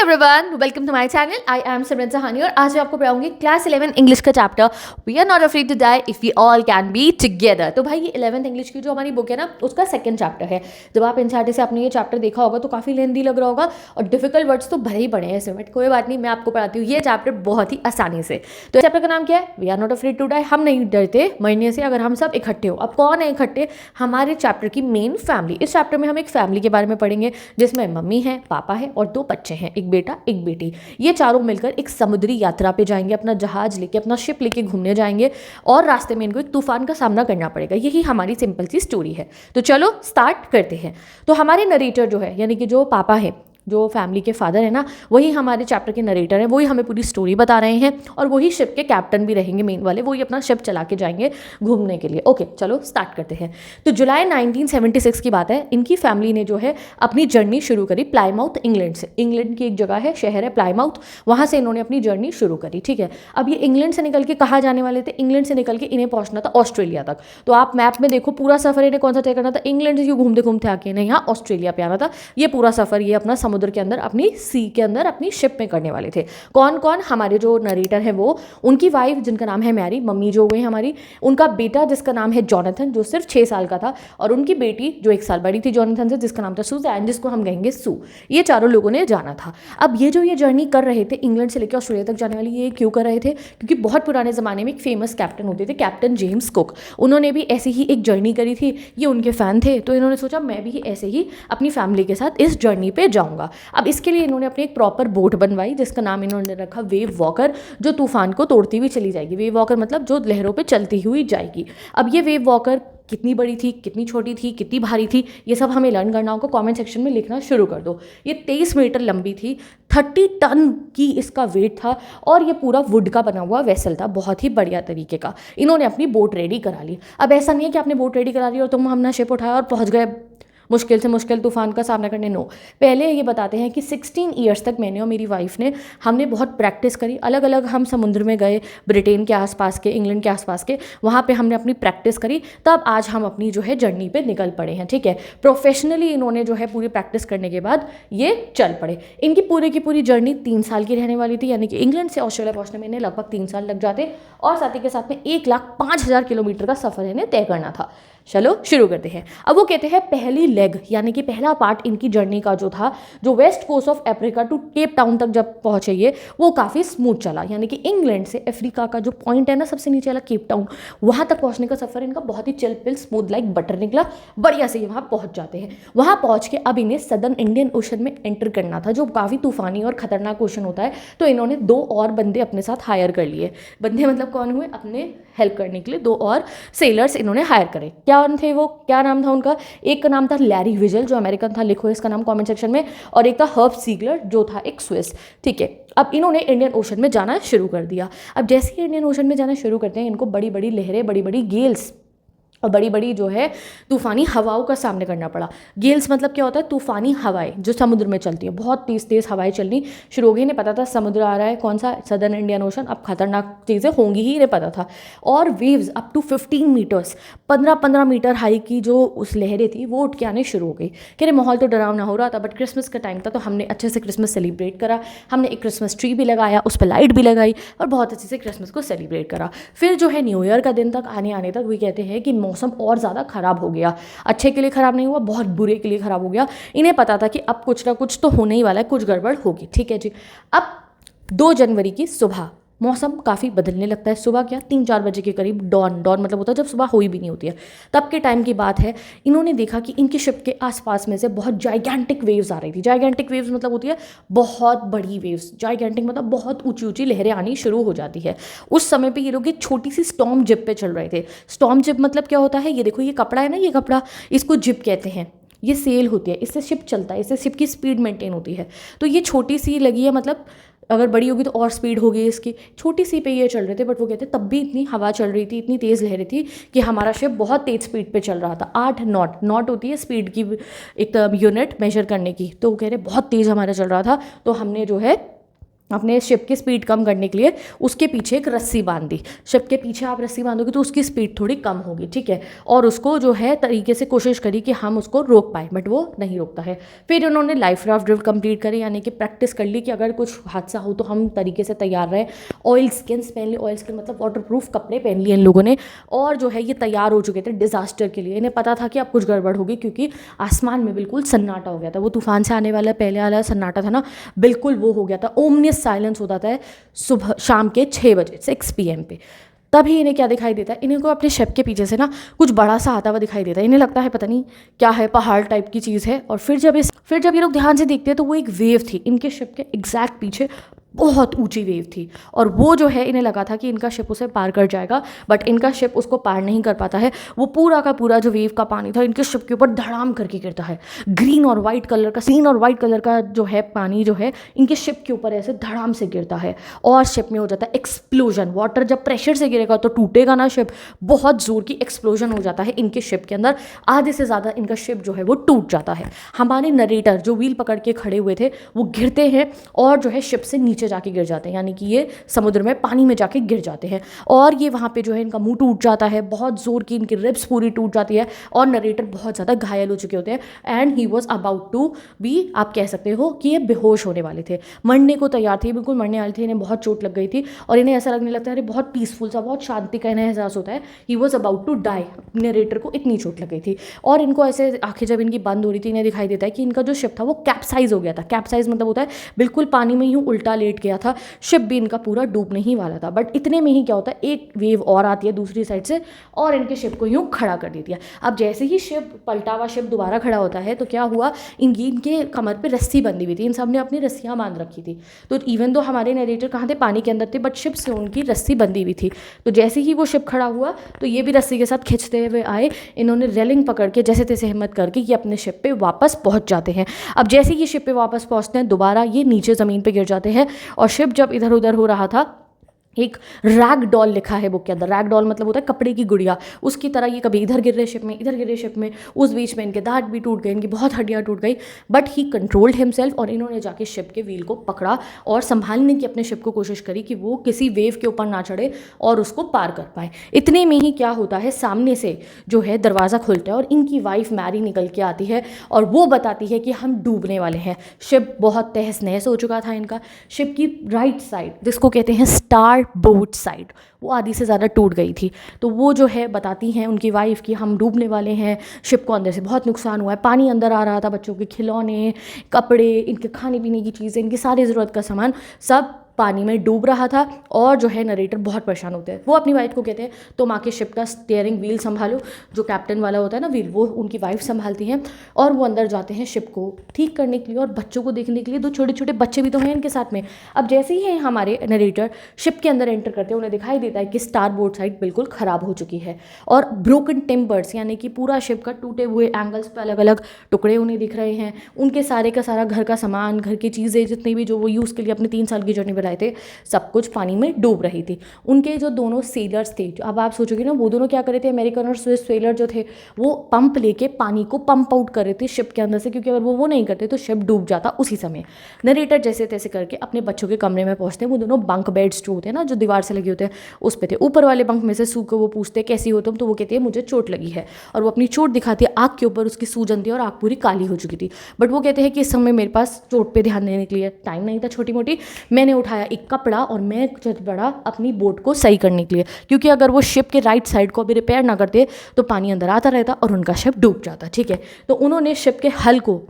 Everyone, welcome to my channel. I am Simran Sahani और आज मैं आपको पढ़ाऊंगी क्लास 11 इंग्लिश का chapter we are not afraid to die if we all can be together. तो भाई ये 11th इंग्लिश की जो हमारी बुक है ना, उसका सेकंड चैप्टर है। जब आप एनसीईआरटी से आपने ये चैप्टर देखा होगा तो काफ़ी लेंथी लग रहा होगा और डिफिकल्ट वर्ड्स तो भरे ही पड़े हैं इसमें, बट कोई बात नहीं, मैं आपको पढ़ाती हूँ ये चैप्टर बहुत ही आसानी से। तो चैप्टर का नाम क्या है? We are not afraid to die. हम नहीं डरते मरने से अगर हम सब इकट्ठे हो। अब कौन है इकट्ठे? हमारे चैप्टर की मेन फैमिली। इस चैप्टर में हम एक फैमिली के बारे में पढ़ेंगे जिसमें मम्मी है, पापा है और 2 बच्चे हैं, एक बेटा एक बेटी। ये चारों मिलकर एक समुद्री यात्रा पे जाएंगे, अपना जहाज लेके, अपना शिप लेके घूमने जाएंगे और रास्ते में इनको एक तूफान का सामना करना पड़ेगा। यही हमारी सिंपल सी स्टोरी है। तो चलो स्टार्ट करते हैं। तो हमारे नरेटर जो है, यानी कि जो पापा है, जो फैमिली के फादर है ना, वही हमारे चैप्टर के नरेटर हैं। वही हमें पूरी स्टोरी बता रहे हैं और वही शिप के कैप्टन भी रहेंगे मेन वाले। वही अपना शिप चला के जाएंगे घूमने के लिए। ओके चलो स्टार्ट करते हैं। तो जुलाई 1976 की बात है। इनकी फैमिली ने जो है अपनी जर्नी शुरू करी प्लाईमाउथ, इंग्लैंड से। इंग्लैंड की एक जगह है, शहर है प्लाईमाउथ, वहाँ से इन्होंने अपनी जर्नी शुरू करी। ठीक है, अब ये इंग्लैंड से निकल के कहाँ जाने वाले थे? इंग्लैंड से निकल के इन्हें पहुंचना था ऑस्ट्रेलिया तक। तो आप मैप में देखो, पूरा सफर इन्हें कौन सा तय करना था? इंग्लैंड से घूमते घूमते आके इन्हें यहाँ ऑस्ट्रेलिया पे आना था। ये पूरा सफर ये अपना समुद्र के अंदर, अपनी सी के अंदर, अपनी शिप में करने वाले थे। कौन कौन? हमारे जो नरेटर है वो, उनकी वाइफ जिनका नाम है मैरी, मम्मी जो हुई हमारी, उनका बेटा जिसका नाम है जॉनथन जो सिर्फ 6 साल का था, और उनकी बेटी जो 1 साल बड़ी थी जॉनथन से, जिसका नाम था सुजैन, जिसको हम कहेंगे सू। ये चारों लोगों ने जाना था। अब ये जो ये जर्नी कर रहे थे इंग्लैंड से लेकर ऑस्ट्रेलिया तक जाने वाली, ये क्यों कर रहे थे? क्योंकि बहुत पुराने ज़माने में एक फेमस कैप्टन होते थे, कैप्टन जेम्स कुक। उन्होंने भी ऐसी ही एक जर्नी करी थी। ये उनके फ़ैन थे, तो इन्होंने सोचा मैं भी ऐसे ही अपनी फैमिली के साथ इस जर्नी पे जाऊँगा। अब इसके लिए इन्होंने अपनी एक प्रॉपर बोट बनवाई जिसका नाम इन्होंने रखा वेव वॉकर, जो तूफान को तोड़ती हुई चली जाएगी। वेव वॉकर मतलब जो लहरों पे चलती हुई जाएगी। अब ये वेव वॉकर कितनी बड़ी थी, कितनी छोटी थी, कितनी भारी थी, ये सब हमें लर्न करना होगा। कमेंट सेक्शन में लिखना शुरू कर दो। ये 23 मीटर लंबी थी, 30 टन की इसका वेट था और ये पूरा वुड का बना हुआ वेसल था, बहुत ही बढ़िया तरीके का। इन्होंने अपनी बोट रेडी करा ली। अब ऐसा नहीं है कि आपने बोट रेडी करा ली और तुम हमने शिप उठाया और पहुंच गए मुश्किल से मुश्किल तूफान का सामना करने। नो, पहले ये बताते हैं कि 16 ईयर्स तक मैंने और मेरी वाइफ ने, हमने बहुत प्रैक्टिस करी। अलग अलग हम समुद्र में गए, ब्रिटेन के आसपास के, इंग्लैंड के आसपास के, वहाँ पे हमने अपनी प्रैक्टिस करी। तब आज हम अपनी जो है जर्नी पे निकल पड़े हैं। ठीक है, प्रोफेशनली इन्होंने जो है पूरी प्रैक्टिस करने के बाद ये चल पड़े। इनकी पूरी की पूरी जर्नी 3 साल की रहने वाली थी, यानी कि इंग्लैंड से ऑस्ट्रेलिया पहुँचने में इन्हें लगभग 3 साल लग जाते और साथ ही के साथ में 1,05,000 किलोमीटर का सफ़र इन्हें तय करना था। चलो शुरू करते हैं। अब वो कहते हैं पहली लेग, यानी कि पहला पार्ट इनकी जर्नी का जो था, जो west coast of Africa to Cape Town तक जब पहुंचे ये, वो काफ़ी स्मूथ चला। यानी कि इंग्लैंड से अफ्रीका का जो पॉइंट है ना, सबसे नीचे वाला केप टाउन, वहाँ तक पहुँचने का सफ़र इनका बहुत ही chill pill smooth like butter निकला। बढ़िया से ये वहाँ पहुँच जाते हैं। वहाँ पहुँच के अब इन्हें सदर्न इंडियन ओशन में एंटर करना था, जो काफ़ी तूफानी और खतरनाक ओशन होता है। तो इन्होंने 2 और बंदे अपने साथ हायर कर लिए। बंदे मतलब कौन हुए? अपने हेल्प करने के लिए 2 और सेलर्स इन्होंने हायर करे। क्या थे वो? क्या नाम था उनका? एक का नाम था लैरी विजल जो अमेरिकन था, लिखो इसका नाम कमेंट सेक्शन में, और एक था हर्ब सीगलर जो था एक स्विस। ठीक है, अब इन्होंने इंडियन ओशन में जाना शुरू कर दिया। अब जैसे ही इंडियन ओशन में जाना शुरू करते हैं, इनको बड़ी बड़ी लहरें, बड़ी बड़ी गेल्स और बड़ी बड़ी जो है तूफ़ानी हवाओं का सामना करना पड़ा। गेल्स मतलब क्या होता है? तूफ़ानी हवाएं जो समुद्र में चलती है। बहुत तेज़ तेज़ हवाएं चलनी शुरू हो गई। इन्हें पता था समुद्र आ रहा है, कौन सा? Southern Indian ocean. अब खतरनाक चीज़ें होंगी ही, इन्हें पता था। और waves up to 15 meters, 15 meter high की जो उस लहरें थी वो उठ के आने शुरू हो गई। कह रहे माहौल तो डरावना हो रहा था, बट क्रिसमस का टाइम था तो हमने अच्छे से क्रिसमस सेलिब्रेट करा। हमने एक क्रिसमस ट्री भी लगाया, उस पर लाइट भी लगाई और बहुत अच्छे से क्रिसमस को सेलिब्रेट करा। फिर जो है न्यू ईयर का दिन तक आने तक वो कहते हैं कि मौसम और ज़्यादा ख़राब हो गया। अच्छे के लिए ख़राब नहीं हुआ, बहुत बुरे के लिए ख़राब हो गया। इन्हें पता था कि अब कुछ ना कुछ तो होने ही वाला है, कुछ गड़बड़ होगी। ठीक है जी। अब 2 जनवरी की सुबह मौसम काफ़ी बदलने लगता है। सुबह क्या, 3-4 बजे के करीब, डॉन मतलब होता है जब सुबह हुई भी नहीं होती है, तब के टाइम की बात है। इन्होंने देखा कि इनके शिप के आसपास में से बहुत जाइगेंटिक वेव्स आ रही थी। जाइगेंटिक वेव्स मतलब होती है बहुत बड़ी वेव्स। जाइगेंटिक मतलब बहुत ऊंची ऊंची लहरें आनी शुरू हो जाती है। उस समय पे ये लोग एक छोटी सी स्टॉर्म जिप पे चल रहे थे। स्टॉर्म जिप मतलब क्या होता है? ये देखो, ये कपड़ा है ना, ये कपड़ा, इसको जिप कहते हैं। ये सेल होती है, इससे शिप चलता है, इससे शिप की स्पीड मेंटेन होती है। तो ये छोटी सी लगी है, मतलब अगर बड़ी होगी तो और स्पीड होगी इसकी। छोटी सी पे ये चल रहे थे, बट वो कहते तब भी इतनी हवा चल रही थी, इतनी तेज़ लहरें थी कि हमारा शिप बहुत तेज़ स्पीड पे चल रहा था। 8 नॉट होती है स्पीड की एक यूनिट मेजर करने की। तो वो कह रहे बहुत तेज़ हमारा चल रहा था। तो हमने जो है अपने शिप की स्पीड कम करने के लिए उसके पीछे एक रस्सी बांध दी। शिप के पीछे आप रस्सी बांधोगे तो उसकी स्पीड थोड़ी कम होगी, ठीक है। और उसको जो है तरीके से कोशिश करी कि हम उसको रोक पाए, बट वो नहीं रोकता है। फिर उन्होंने लाइफ राफ्ट ड्रिल कंप्लीट करी, यानी कि प्रैक्टिस कर ली कि अगर कुछ हादसा हो तो हम तरीके से तैयार रहे। ऑयल स्किन्स पहन ली, ऑयल स्किन मतलब वाटर प्रूफ कपड़े पहन लिए इन लोगों ने, और जो है ये तैयार हो चुके थे डिजास्टर के लिए। इन्हें पता था कि अब कुछ गड़बड़ होगी, क्योंकि आसमान में बिल्कुल सन्नाटा हो गया था। वो तूफान से आने वाला पहले वाला सन्नाटा था ना, बिल्कुल वो हो गया था। ओमनियस साइलेंस होता था सुबह शाम के 6 बजे 6 PM पे। तभी इन्हें क्या दिखाई देता है, इन्हें को अपने शिप के पीछे से ना कुछ बड़ा सा आता हुआ दिखाई देता है। इन्हें लगता है पता नहीं क्या है, पहाड़ टाइप की चीज़ है। और फिर जब ये लोग ध्यान से देखते हैं तो वो एक वेव थी इनके शिप के एग्जैक्ट पीछे, बहुत ऊंची वेव थी। और वो जो है इन्हें लगा था कि इनका शिप उसे पार कर जाएगा, बट इनका शिप उसको पार नहीं कर पाता है। वो पूरा का पूरा जो वेव का पानी था इनके शिप के ऊपर धड़ाम करके गिरता है। ग्रीन और वाइट कलर का जो है पानी जो है इनके शिप के ऊपर ऐसे धड़ाम से गिरता है, और शिप में हो जाता है एक्सप्लोजन। वाटर जब प्रेशर से गिरेगा तो टूटेगा ना शिप, बहुत जोर की एक्सप्लोजन हो जाता है इनके शिप के अंदर। आधे से ज़्यादा इनका शिप जो है वो टूट जाता है। हमारे नरेटर जो व्हील पकड़ के खड़े हुए थे वो गिरते हैं और जो है शिप से नीचे जाके गिर जाते हैं, यानी कि ये समुद्र में पानी में जाके गिर जाते हैं। और ये वहाँ पे जो है इनका मुंह टूट जाता है, बहुत जोर की इनकी रिब्स पूरी टूट जाती है, और नरेटर बहुत ज़्यादा घायल हो चुके होते हैं। And he was about to be, आप कह सकते हो कि ये बेहोश होने वाले थे, मरने को तैयार थे, बिल्कुल मरने वाले थे। इन्हें बहुत चोट लग गई थी और इन्हें ऐसा लगने लगता है, अरे बहुत पीसफुल सा, बहुत शांति का इन्हें एहसास होता है। He was about to die, narrator को इतनी चोट लग गई थी। और इनको ऐसे आंखें जब इनकी बंद हो रही थी, इन्हें दिखाई देता है कि इनका जो शिप था वो कैप्साइज हो गया था। कैप्साइज मतलब होता है बिल्कुल पानी में यूँ उल्टा लेट गया था। शिप भी इनका पूरा डूबने ही वाला था, बट इतने में ही क्या होता है, एक वेव और आती है दूसरी साइड से और इनके शिप को यूं खड़ा कर देती है। अब जैसे ही शिप पलटा हुआ शिप दोबारा खड़ा होता है तो क्या हुआ, इनके कमर पे रस्सी बंधी हुई थी, इन सब ने अपनी रस्सियां बांध रखी थी। तो इवन दो हमारे नरेटर कहाँ थे, पानी के अंदर थे, बट शिप से उनकी रस्सी बंधी हुई थी। तो जैसे ही वो शिप खड़ा हुआ तो ये भी रस्सी के साथ खींचते हुए आए। इन्होंने रेलिंग पकड़ के जैसे तैसे हिम्मत करके ये अपने शिप पे वापस पहुंच जाते हैं। अब जैसे ही शिप पे वापस पहुंचते हैं दोबारा ये नीचे ज़मीन पे गिर जाते हैं। और शिप जब इधर उधर हो रहा था, एक रैग डॉल लिखा है बुक के अंदर। रैग डॉल मतलब होता है कपड़े की गुड़िया, उसकी तरह ये कभी इधर गिर रहे शिप में, इधर गिर रहे शिप में। उस बीच में इनके दांत भी टूट गए, इनकी बहुत हड्डियाँ टूट गई, बट ही कंट्रोल्ड हिमसेल्फ। और इन्होंने जाके शिप के व्हील को पकड़ा और संभालने की अपने शिप को कोशिश करी कि वो किसी वेव के ऊपर ना चढ़े और उसको पार कर पाए। इतने में ही क्या होता है, सामने से जो है दरवाज़ा खुलता है और इनकी वाइफ मैरी निकल के आती है और वो बताती है कि हम डूबने वाले हैं। शिप बहुत तहस नहस हो चुका था इनका। शिप की राइट साइड जिसको कहते हैं स्टार बोट साइड, वो आधी से ज़्यादा टूट गई थी। तो वो जो है बताती हैं उनकी वाइफ कि हम डूबने वाले हैं, शिप को अंदर से बहुत नुकसान हुआ है, पानी अंदर आ रहा था, बच्चों के खिलौने, कपड़े, इनके खाने पीने की चीज़ें, इनकी सारी ज़रूरत का सामान सब पानी में डूब रहा था। और जो है नरेटर बहुत परेशान होते हैं। वो अपनी वाइफ को कहते हैं तुम आके शिप का स्टीयरिंग व्हील संभालो, जो कैप्टन वाला होता है ना व्हील, वो उनकी वाइफ संभालती हैं। और वो अंदर जाते हैं शिप को ठीक करने के लिए और बच्चों को देखने के लिए। दो छोटे छोटे बच्चे भी तो हैं इनके साथ में। अब जैसे ही हमारे नरेटर शिप के अंदर एंटर करते हैं उन्हें दिखाई देता है कि स्टार बोर्ड साइड बिल्कुल ख़राब हो चुकी है और ब्रोकन टिम्बर्स, यानी कि पूरा शिप का टूटे हुए एंगल्स पे अलग अलग टुकड़े उन्हें दिख रहे हैं। उनके सारे का सारा घर का सामान, घर की चीज़ें जितनी भी जो वो यूज़ के लिए अपने 3 साल की जर्नी बनाए थे, सब कुछ पानी में डूब रही थी। उनके जो दोनों सेलर्स थे, अब आप सोचोगे ना वो दोनों क्या कर रहे थे, अमेरिकन और स्विस सेलर जो थे वो पंप लेके पानी को पंप आउट कर रहे थे शिप के अंदर से, क्योंकि अगर वो नहीं करते तो शिप डूब जाता उसी समय। नरेटर जैसे तैसे करके अपने बच्चों के कमरे में पहुंचते हैं। वो दोनों बंक बेड्स जो होते हैं ना, जो दीवार से लगे होते हैं, उस पे थे। ऊपर वाले बंक में से सू को वो पूछते कैसी हो तुम, तो वो कहती है मुझे चोट लगी है, और वो अपनी चोट दिखाती है। आँख के ऊपर उसकी सूजन थी और आँख पूरी काली हो चुकी थी, बट वो कहते हैं कि इस समय मेरे पास चोट पे ध्यान देने के लिए टाइम नहीं था छोटी मोटी। मैंने उठाया एक कपड़ा और मैं चल पड़ा अपनी बोट को सही करने के लिए, क्योंकि अगर वो शिप के राइट साइड को अभी रिपेयर ना करते तो पानी अंदर आता रहता और उनका शिप डूब जाता। ठीक है, तो उन्होंने शिप के हल को,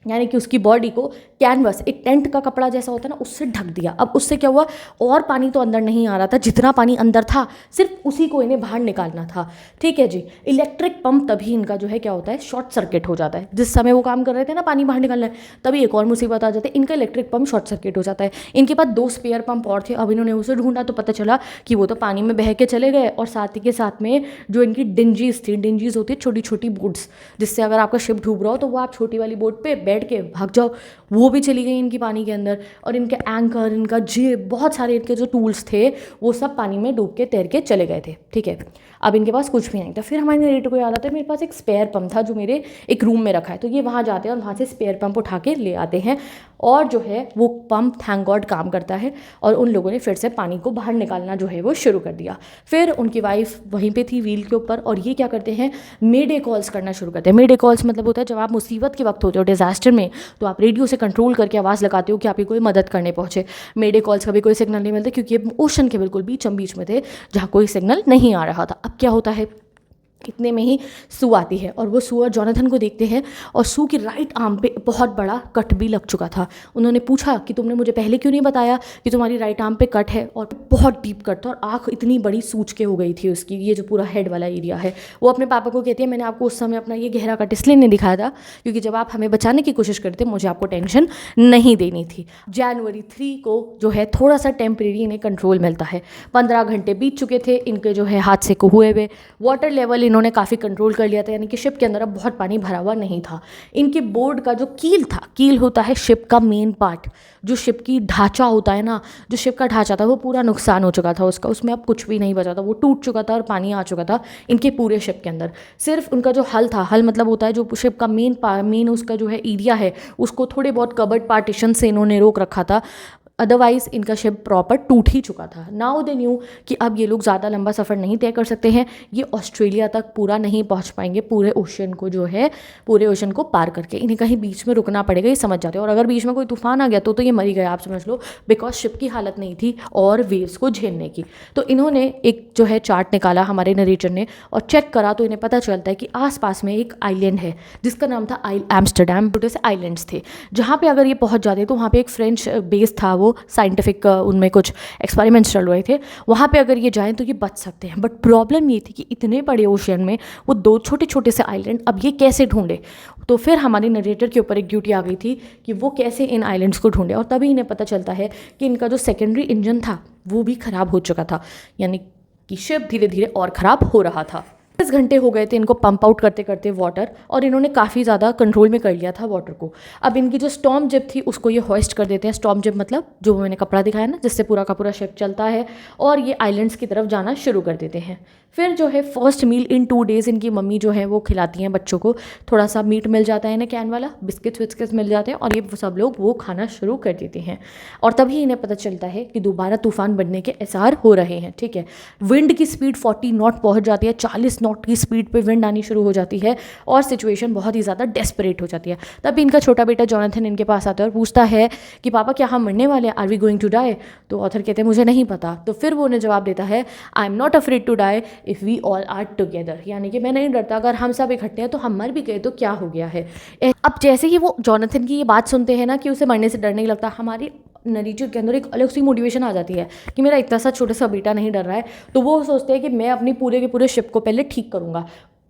यानी कि उसकी बॉडी को कैनवस, एक टेंट का कपड़ा जैसा होता है ना, उससे ढक दिया। अब उससे क्या हुआ, और पानी तो अंदर नहीं आ रहा था, जितना पानी अंदर था सिर्फ उसी को इन्हें बाहर निकालना था। ठीक है जी। इलेक्ट्रिक पंप तभी इनका जो है क्या होता है, शॉर्ट सर्किट हो जाता है। जिस समय वो काम कर रहे थे ना पानी बाहर निकालना है, तभी एक और मुसीबत आ जाती है, इनका इलेक्ट्रिक पंप शॉर्ट सर्किट हो जाता है। इनके पास 2 स्पेयर पंप और थे। अब इन्होंने उसे ढूंढा तो पता चला कि वो तो पानी में बह के चले गए, और साथ ही के साथ में जो इनकी डिंजीज थी, डिंजीज होती है छोटी छोटी बोट्स, जिससे अगर आपका शिप डूब रहा हो तो वो आप छोटी वाली बोट पे बैठ के भाग जाओ, वो भी चली गई इनकी पानी के अंदर। और इनके एंकर, इनका जेब, बहुत सारे इनके जो टूल्स थे वो सब पानी में डूब के तैर के चले गए थे। ठीक है, अब इनके पास कुछ भी नहीं था। फिर हमारे नरेटर को याद आता है मेरे पास एक स्पेयर पंप था जो मेरे एक रूम में रखा है, तो ये वहाँ जाते हैं और वहाँ से स्पेयर पंप उठा के ले आते हैं। और जो है वो पंप थैंक गॉड काम करता है और उन लोगों ने फिर से पानी को बाहर निकालना जो है वो शुरू कर दिया। फिर उनकी वाइफ वहीं पे थी व्हील के ऊपर, और ये क्या करते हैं, मेडे कॉल्स करना शुरू करते हैं। मेडे कॉल्स मतलब होता है जब आप मुसीबत के वक्त होते हो, डिजास्टर में, तो आप रेडियो से कंट्रोल करके आवाज़ लगाते हो कि आपकी कोई मदद करने पहुंचे। मेडे कॉल्स का भी कोई सिग्नल नहीं मिलता क्योंकि ये ओशन के बिल्कुल बीच में थे जहाँ कोई सिग्नल नहीं आ रहा था। अब क्या होता है, इतने में ही सू आती है और वो सू और जॉनथन को देखते हैं, और सू की राइट आर्म पे बहुत बड़ा कट भी लग चुका था। उन्होंने पूछा कि तुमने मुझे पहले क्यों नहीं बताया कि तुम्हारी राइट आर्म पे कट है, और बहुत डीप कट था और आँख इतनी बड़ी सूज के हो गई थी उसकी, ये जो पूरा हेड वाला एरिया है। वो अपने पापा को कहती है मैंने आपको उस समय अपना ये गहरा कट इसलिए नहीं दिखाया था क्योंकि जब आप हमें बचाने की कोशिश करते मुझे आपको टेंशन नहीं देनी थी। जनवरी 3 को जो है थोड़ा सा टेम्परेरी इन्हें कंट्रोल मिलता है। 15 घंटे बीत चुके थे इनके जो है हादसे को हुए हुए। वाटर लेवल इन्होंने काफ़ी कंट्रोल कर लिया था, यानी कि शिप के अंदर अब बहुत पानी भरा हुआ नहीं था। इनके बोर्ड का जो कील था, कील होता है शिप का मेन पार्ट, जो शिप की ढांचा होता है ना, जो शिप का ढांचा था वो पूरा नुकसान हो चुका था उसका, उसमें अब कुछ भी नहीं बचा था, वो टूट चुका था और पानी आ चुका था इनके पूरे शिप के अंदर। सिर्फ उनका जो हल था, हल मतलब होता है जो शिप का मेन उसका जो है एरिया है, उसको थोड़े बहुत कबर्ड पार्टीशन से इन्होंने रोक रखा था, अदरवाइज़ इनका शिप प्रॉपर टूट ही चुका था। नाउ दे न्यू कि अब ये लोग ज़्यादा लंबा सफ़र नहीं तय कर सकते हैं, ये ऑस्ट्रेलिया तक पूरा नहीं पहुंच पाएंगे, पूरे ओशन को जो है पूरे ओशन को पार करके इन्हें कहीं बीच में रुकना पड़ेगा, ये समझ जाते हैं। और अगर बीच में कोई तूफान आ गया तो ये मरी गए, आप समझ लो, बिकॉज शिप की हालत नहीं थी और वेव्स को झेलने की। तो इन्होंने एक जो है चार्ट निकाला हमारे नरेटर ने और चेक करा, तो इन्हें पता चलता है कि आसपास में एक आइलैंड है जिसका नाम था एम्स्टर्डम। छोटे से आइलैंड्स थे जहाँ पे अगर ये पहुँच जाते तो वहाँ पे एक फ्रेंच बेस था, वो साइंटिफिक उनमें कुछ एक्सपेरिमेंट्स चल रहे थे, वहाँ पे अगर ये जाएं तो ये बच सकते हैं। बट प्रॉब्लम ये थी कि इतने बड़े ओशन में वो 2 छोटे छोटे से आइलैंड अब ये कैसे ढूंढे। तो फिर हमारे नरेटर के ऊपर एक ड्यूटी आ गई थी कि वो कैसे इन आइलैंड्स को ढूंढे, और तभी इन्हें पता चलता है कि इनका जो सेकेंडरी इंजन था वो भी ख़राब हो चुका था, यानी कि शिप धीरे धीरे और ख़राब हो रहा था। 10 घंटे हो गए थे इनको पंप आउट करते करते वाटर, और इन्होंने काफ़ी ज़्यादा कंट्रोल में कर लिया था वाटर को। अब इनकी जो स्टॉर्म जिप थी उसको ये होइस्ट कर देते हैं। स्टॉर्म जिप मतलब जो मैंने कपड़ा दिखाया ना, जिससे पूरा का पूरा शिप चलता है, और ये आइलैंड्स की तरफ जाना शुरू कर देते हैं। फिर जो है फर्स्ट मील इन 2 डेज़ इनकी मम्मी जो है वो खिलाती हैं बच्चों को, थोड़ा सा मीट मिल जाता है इन्हें कैन वाला, बिस्किट्स विस्किट्स मिल जाते हैं, और ये सब लोग वो खाना शुरू कर देते हैं। और तभी इन्हें पता चलता है कि दोबारा तूफान बनने के आसार हो रहे हैं। ठीक है, विंड की स्पीड 40 नॉट पहुँच जाती है, 40 नॉट की स्पीड पर विंड आनी शुरू हो जाती है और सिचुएशन बहुत ही ज़्यादा डेस्परेट हो जाती है। तभी इनका छोटा बेटा जॉनथन इनके पास आता है और पूछता है कि पापा क्या हम मरने वाले हैं, are we going to die. तो ऑथर कहते हैं मुझे नहीं पता। तो फिर वो उन्हें जवाब देता है I am not afraid to die if we all are together, यानी कि मैं नहीं डरता, अगर हम सब इकट्ठे हैं तो हम मर भी गए तो क्या हो गया है। अब जैसे ही वो जॉनथन की ये बात सुनते हैं ना कि उसे मरने से डर नहीं लगता, हमारी नरेटर के अंदर एक अलग सी मोटिवेशन आ जाती है कि मेरा इतना सा छोटा सा बेटा नहीं डर रहा है। तो वो सोचते हैं कि मैं अपनी पूरे के पूरे शिप को पहले ठीक करूँगा।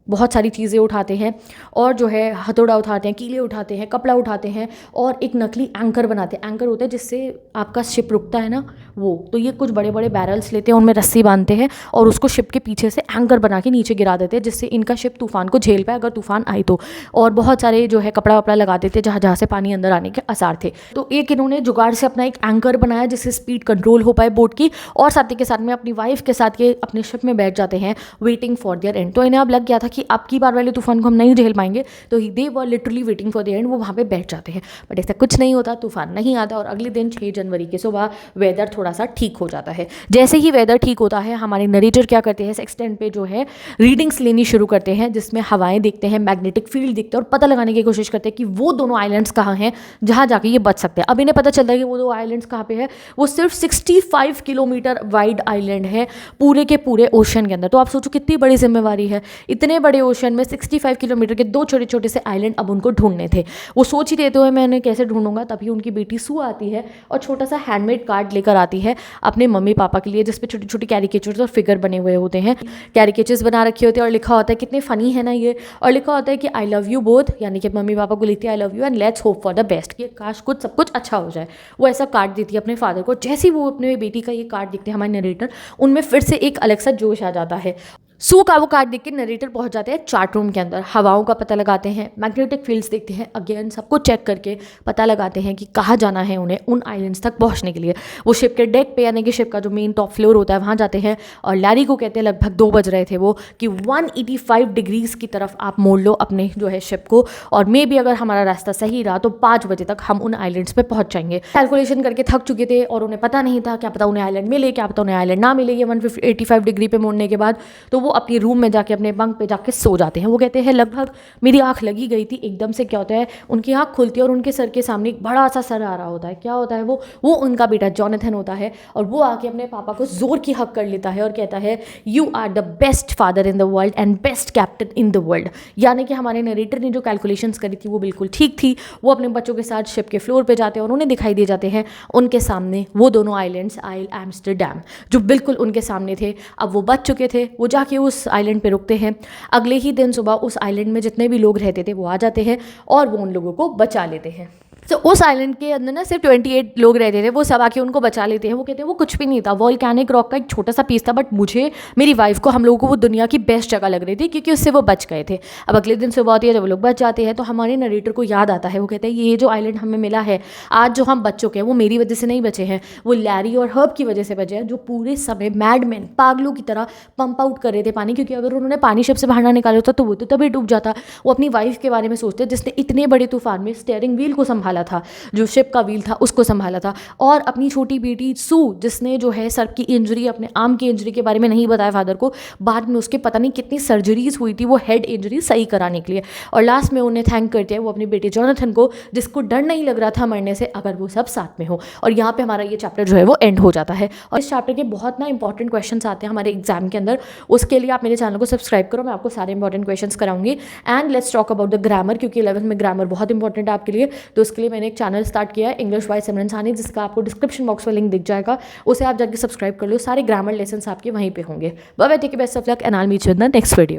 बहुत सारी चीज़ें उठाते हैं और जो है हथौड़ा उठाते हैं, कीले उठाते हैं, कपड़ा उठाते हैं और एक नकली एंकर बनाते हैं। एंकर होता है जिससे आपका शिप रुकता है ना वो, तो ये कुछ बड़े बड़े बैरल्स लेते हैं, उनमें रस्सी बांधते हैं और उसको शिप के पीछे से एंकर बना के नीचे गिरा देते हैं, जिससे इनका शिप तूफान को झेल पाए अगर तूफान आई तो। और बहुत सारे जो है कपड़ा वपड़ा लगा देते जहाँ जहाँ से पानी अंदर आने के आसार थे। तो एक इन्होंने जुगाड़ से अपना एक एंकर बनाया जिससे स्पीड कंट्रोल हो पाए बोट की, और साथ ही के साथ में अपनी वाइफ के साथ ये अपने शिप में बैठ जाते हैं वेटिंग फॉर देयर एंड। तो इन्हें अब लग गया था कि अब की बार वाले तूफान को हम नहीं झेल पाएंगे, तो they were literally waiting for the end, वो वहाँ पे बैठ जाते हैं। बट ऐसा कुछ नहीं होता, तूफान नहीं आता और अगले दिन 6 जनवरी की सुबह वेदर थोड़ा सा ठीक हो जाता है। जैसे ही वेदर ठीक होता है हमारे नरेटर क्या करते हैं, सेक्सटेंट पे जो है रीडिंग्स लेनी शुरू करते हैं, जिसमें हवाएं देखते हैं, मैग्नेटिक फील्ड देखते हैं और पता लगाने की कोशिश करते हैं कि वो दोनों आइलैंड्स कहाँ हैं जहाँ जाके ये बच सकते हैं। अब इन्हें पता चलता है कि वो 2 आइलैंड्स कहाँ पे है, वो सिर्फ 65 किलोमीटर वाइड आइलैंड है पूरे के पूरे ओशन के अंदर। तो आप सोचो कितनी बड़ी जिम्मेवारी है, इतने बड़े ओशन में 65 किलोमीटर के 2 छोटे छोटे से आइलैंड अब उनको ढूंढने थे। वो सोच ही देते हुए मैं उन्हें कैसे ढूंढूंगा, तभी उनकी बेटी सू आती है और छोटा सा हैंडमेड कार्ड लेकर आती है अपने मम्मी पापा के लिए, जिसपे छोटी छोटी कैरिकेचर्स और फिगर बने हुए होते हैं, कैरिकेचर्स बना रखे होते हैं और लिखा होता है, कितने फनी है ना ये, और लिखा होता है कि आई लव यू बोथ, यानी कि मम्मी पापा को लिखती है I love you and let's hope for the best, कि काश कुछ सब कुछ अच्छा हो जाए। वो ऐसा कार्ड देती है अपने फादर को। जैसे ही वो अपने बेटी का ये कार्ड दिखते हैं हमारे नरेटर, उनमें फिर से एक अलग सा जोश आ जाता है। सू का वो कार्ड देख के नरेटर पहुंच जाते हैं चार्ट रूम के अंदर, हवाओं का पता लगाते हैं, मैग्नेटिक फील्ड्स देखते हैं, अगेन सबको चेक करके पता लगाते हैं कि कहाँ जाना है उन्हें उन आइलैंड्स तक पहुंचने के लिए। वो शिप के डेक पे यानी कि शिप का जो मेन टॉप फ्लोर होता है वहाँ जाते हैं और लैरी को कहते हैं, लगभग 2 बज रहे थे वो, कि 185 डिग्रीज की तरफ आप मोड़ लो अपने जो है शिप को, और मे भी अगर हमारा रास्ता सही रहा तो 5 बजे तक हम उन आइलैंड्स पे पहुंच जाएंगे। कैलकुलेशन करके थक चुके थे और उन्हें पता नहीं था, क्या पता उन्हें आइलैंड मिले, क्या पता उन्हें आइलैंड ना मिले ये 185 डिग्री पे मोड़ने के बाद। तो वो अपनी रूम में जाके अपने बंक पे जाके सो जाते हैं। वो कहते हैं लगभग मेरी आंख लगी गई थी, एकदम से क्या होता है उनकी आंख खुलती है और उनके सर के सामने एक बड़ा सा सर आ रहा होता है। क्या होता है वो उनका बेटा जॉनथन होता है और वो आके अपने पापा को जोर की हक कर लेता है और कहता है you are the best father in the world and best captain in the world. यानी कि हमारे नरेटर ने जो कैलकुलेशंस करी थी वो बिल्कुल ठीक थी। वो अपने बच्चों के साथ शिप के फ्लोर पे जाते हैं और उन्हें दिखाई दे जाते हैं उनके सामने वो दोनों आइलैंड्स, आइल एम्स्टरडैम, जो बिल्कुल उनके सामने थे। अब वो बच चुके थे, वो जाके उस आइलैंड पे रुकते हैं। अगले ही दिन सुबह उस आइलैंड में जितने भी लोग रहते थे वो आ जाते हैं और वो उन लोगों को बचा लेते हैं। तो उस आइलैंड के अंदर ना सिर्फ 28 लोग रहते थे, वो सब आके उनको बचा लेते हैं। वो कहते हैं वो कुछ भी नहीं था, वॉल्केनिक रॉक का एक छोटा सा पीस था, बट मुझे, मेरी वाइफ को, हम लोगों को वो दुनिया की बेस्ट जगह लग रही थी क्योंकि उससे वो बच गए थे। अब अगले दिन सुबह होती है जब वो लोग बच जाते हैं तो हमारे नरेटर को याद आता है। वो कहते हैं ये जो आइलैंड हमें मिला है आज जो हम बच चुके हैं वो मेरी वजह से नहीं बचे हैं, वो लैरी और हर्ब की वजह से बचे हैं, जो पूरे समय मैडमैन पागलों की तरह पंप आउट कर रहे थे पानी, क्योंकि अगर उन्होंने पानी शिप से बाहर ना निकाला होता तो वो तो तभी डूब जाता। वो अपनी वाइफ के बारे में सोचते जिसने इतने बड़े तूफान में स्टीयरिंग व्हील को संभाला था, जो शिप का व्हील था उसको संभाला था, और अपनी छोटी बेटी सू जिसने जो है सर की इंजरी, अपने आर्म की इंजरी के बारे में नहीं बताया फादर को, बाद में उसके पता नहीं कितनी सर्जरीज हुई थी वो हेड इंजरी सही कराने के लिए। और लास्ट में उन्हें थैंक करते हैं वो अपने बेटे जॉनथन को, जिसको डर नहीं लग रहा था मरने से अगर वो सब साथ में हो। और यहाँ पे हमारा ये चैप्टर जो है वो एंड हो जाता है। और इस चैप्टर के बहुत ना इंपॉर्टेंट क्वेश्चन आते हैं हमारे एग्जाम के अंदर, उसके लिए आप मेरे चैनल को सब्सक्राइब करो, मैं आपको सारे इंपॉर्टेंट क्वेश्चन कराऊंगी। And let's talk about the grammar, क्योंकि 11th में ग्रामर बहुत इंपॉर्टेंट है आपके लिए। तो उसके लिए मैंने एक चैनल स्टार्ट किया है इंग्लिश बाय सिमरन साहनी, जिसका आपको डिस्क्रिप्शन बॉक्स में लिंक दिख जाएगा, उसे आप जाके सब्सक्राइब कर लो। सारे ग्रामर लेसन आपके वहीं पे होंगे। Bye bye, take care, best of luck and I will meet you in the next video.